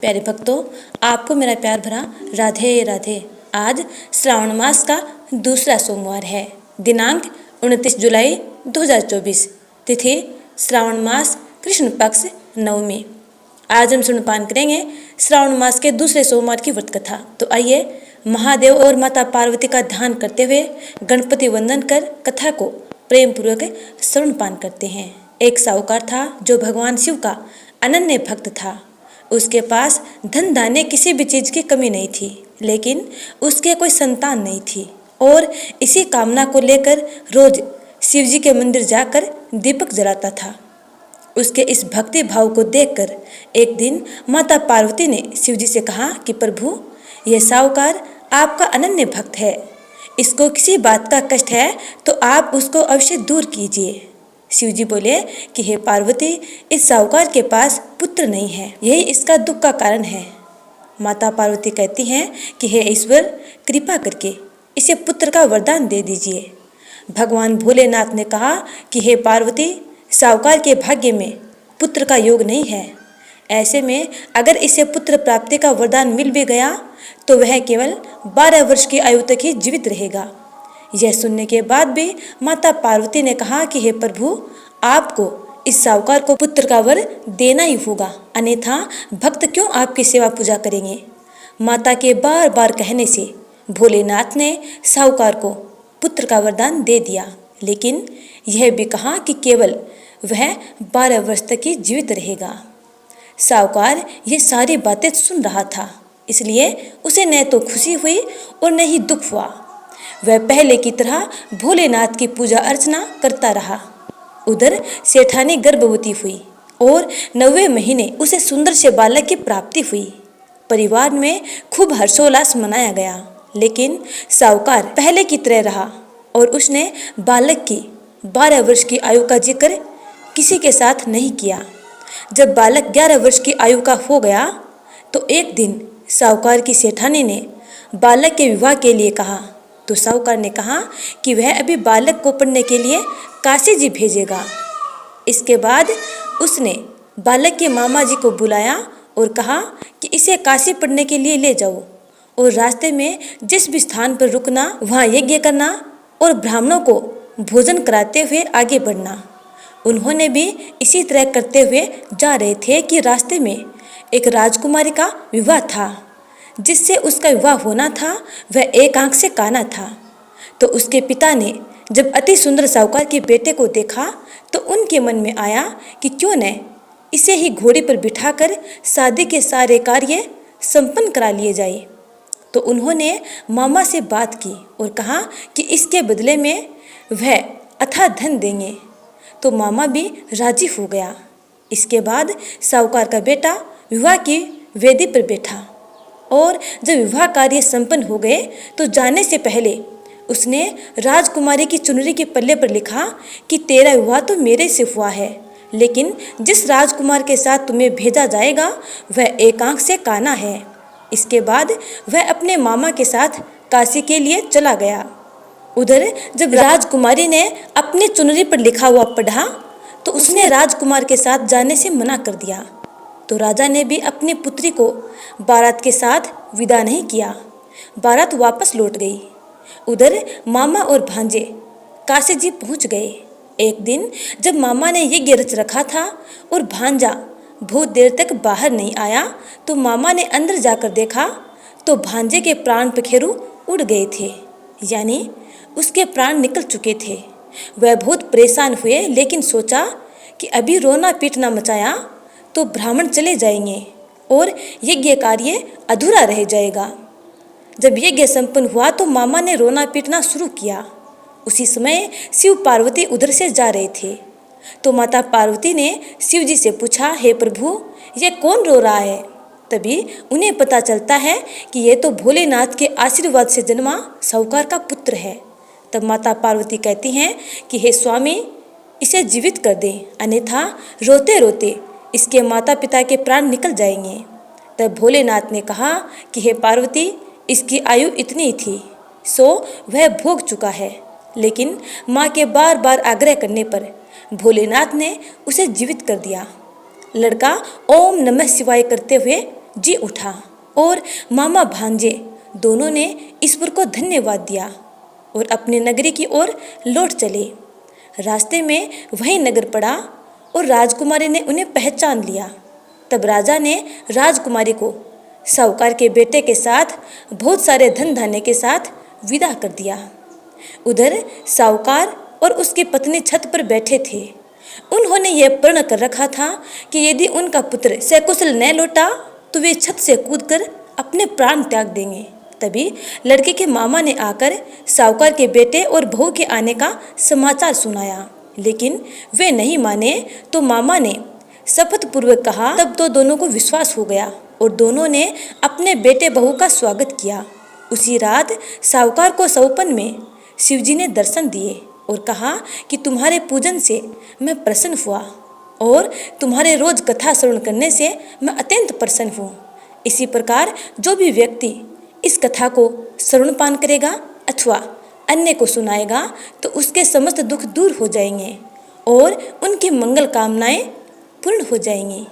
प्यारे भक्तों, आपको मेरा प्यार भरा राधे राधे। आज श्रावण मास का दूसरा सोमवार है। दिनांक 29 जुलाई 2024। तिथि श्रावण मास कृष्ण पक्ष नवमी। आज हम सुनपान करेंगे श्रावण मास के दूसरे सोमवार की व्रत कथा। तो आइए महादेव और माता पार्वती का ध्यान करते हुए गणपति वंदन कर कथा को प्रेम पूर्वक श्रवणपान करते हैं। एक साहूकार था जो भगवान शिव का अनन्य भक्त था। उसके पास धन धान्य किसी भी चीज की कमी नहीं थी, लेकिन उसके कोई संतान नहीं थी और इसी कामना को लेकर रोज शिव जी के मंदिर जाकर दीपक जलाता था। उसके इस भक्ति भाव को देखकर एक दिन माता पार्वती ने शिव जी से कहा कि प्रभु, यह साहूकार आपका अनन्य भक्त है, इसको किसी बात का कष्ट है तो आप उसको अवश्य दूर कीजिए। शिव जी बोले कि हे पार्वती, इस साहूकार के पास पुत्र नहीं है, यही इसका दुख का कारण है। माता पार्वती कहती हैं कि हे ईश्वर, कृपा करके इसे पुत्र का वरदान दे दीजिए। भगवान भोलेनाथ ने कहा कि हे पार्वती, साहूकार के भाग्य में पुत्र का योग नहीं है। ऐसे में अगर इसे पुत्र प्राप्ति का वरदान मिल भी गया तो वह केवल 12 वर्ष की आयु तक ही जीवित रहेगा। यह सुनने के बाद भी माता पार्वती ने कहा कि हे प्रभु, आपको इस साहूकार को पुत्र का वर देना ही होगा, अन्यथा भक्त क्यों आपकी सेवा पूजा करेंगे। माता के बार बार कहने से भोलेनाथ ने साहूकार को पुत्र का वरदान दे दिया, लेकिन यह भी कहा कि केवल वह 12 वर्ष तक ही जीवित रहेगा। साहूकार ये सारी बातें सुन रहा था, इसलिए उसे न तो खुशी हुई और न ही दुख हुआ। वह पहले की तरह भोलेनाथ की पूजा अर्चना करता रहा। उधर सेठानी गर्भवती हुई और 9वें महीने उसे सुंदर से बालक की प्राप्ति हुई। परिवार में खूब हर्षोल्लास मनाया गया, लेकिन साहूकार पहले की तरह रहा और उसने बालक की 12 वर्ष की आयु का जिक्र किसी के साथ नहीं किया। जब बालक 11 वर्ष की आयु का हो गया तो एक दिन साहूकार की सेठानी ने बालक के विवाह के लिए कहा। तो साहूकार ने कहा कि वह अभी बालक को पढ़ने के लिए काशी जी भेजेगा। इसके बाद उसने बालक के मामा जी को बुलाया और कहा कि इसे काशी पढ़ने के लिए ले जाओ और रास्ते में जिस भी स्थान पर रुकना वहाँ यज्ञ करना और ब्राह्मणों को भोजन कराते हुए आगे बढ़ना। उन्होंने भी इसी तरह करते हुए जा रहे थे कि रास्ते में एक राजकुमारी का विवाह था। जिससे उसका विवाह होना था वह एक आंख से काना था। तो उसके पिता ने जब अति सुंदर साहूकार के बेटे को देखा तो उनके मन में आया कि क्यों न इसे ही घोड़े पर बिठाकर शादी के सारे कार्य संपन्न करा लिए जाए। तो उन्होंने मामा से बात की और कहा कि इसके बदले में वह अथाह धन देंगे। तो मामा भी राजी हो गया। इसके बाद साहूकार का बेटा विवाह की वेदी पर बैठा और जब विवाह कार्य संपन्न हो गए तो जाने से पहले उसने राजकुमारी की चुनरी के पल्ले पर लिखा कि तेरा विवाह तो मेरे से हुआ है, लेकिन जिस राजकुमार के साथ तुम्हें भेजा जाएगा वह एक आंख से काना है। इसके बाद वह अपने मामा के साथ काशी के लिए चला गया। उधर जब राजकुमारी ने अपनी चुनरी पर लिखा हुआ पढ़ा तो उसने राजकुमार के साथ जाने से मना कर दिया। तो राजा ने भी अपनी पुत्री को बारात के साथ विदा नहीं किया। बारात वापस लौट गई। उधर मामा और भांजे काशी जी पहुंच गए। एक दिन जब मामा ने यज्ञ रच रखा था और भांजा बहुत देर तक बाहर नहीं आया तो मामा ने अंदर जाकर देखा तो भांजे के प्राण पखेरु उड़ गए थे, यानी उसके प्राण निकल चुके थे। वह बहुत परेशान हुए, लेकिन सोचा कि अभी रोना पीटना मचाया तो ब्राह्मण चले जाएंगे और यज्ञ कार्य अधूरा रह जाएगा। जब यज्ञ संपन्न हुआ तो मामा ने रोना पीटना शुरू किया। उसी समय शिव पार्वती उधर से जा रहे थे। तो माता पार्वती ने शिव जी से पूछा, हे प्रभु, ये कौन रो रहा है। तभी उन्हें पता चलता है कि ये तो भोलेनाथ के आशीर्वाद से जन्मा साहूकार का पुत्र है। तब माता पार्वती कहती हैं कि हे स्वामी, इसे जीवित कर दें, अन्यथा रोते रोते इसके माता पिता के प्राण निकल जाएंगे। तब भोलेनाथ ने कहा कि हे पार्वती, इसकी आयु इतनी ही थी, सो वह भोग चुका है। लेकिन माँ के बार बार आग्रह करने पर भोलेनाथ ने उसे जीवित कर दिया। लड़का ओम नमः शिवाय करते हुए जी उठा और मामा भांजे दोनों ने ईश्वर को धन्यवाद दिया और अपने नगरी की ओर लौट चले। रास्ते में वही नगर पड़ा और राजकुमारी ने उन्हें पहचान लिया। तब राजा ने राजकुमारी को साहूकार के बेटे के साथ बहुत सारे धन धान्य के साथ विदा कर दिया। उधर साहूकार और उसकी पत्नी छत पर बैठे थे। उन्होंने यह प्रण कर रखा था कि यदि उनका पुत्र सकुशल न लौटा तो वे छत से कूदकर अपने प्राण त्याग देंगे। तभी लड़के के मामा ने आकर साहूकार के बेटे और बहू के आने का समाचार सुनाया, लेकिन वे नहीं माने तो मामा ने शपथ पूर्वक कहा। तब तो दोनों को विश्वास हो गया और दोनों ने अपने बेटे बहू का स्वागत किया। उसी रात साहूकार को सौपन में शिवजी ने दर्शन दिए और कहा कि तुम्हारे पूजन से मैं प्रसन्न हुआ और तुम्हारे रोज कथा श्रवण करने से मैं अत्यंत प्रसन्न हूँ। इसी प्रकार जो भी व्यक्ति इस कथा को श्रवणपान करेगा अथवा अन्य को सुनाएगा तो उसके समस्त दुख दूर हो जाएंगे और उनकी मंगल कामनाएं पूर्ण हो जाएंगी।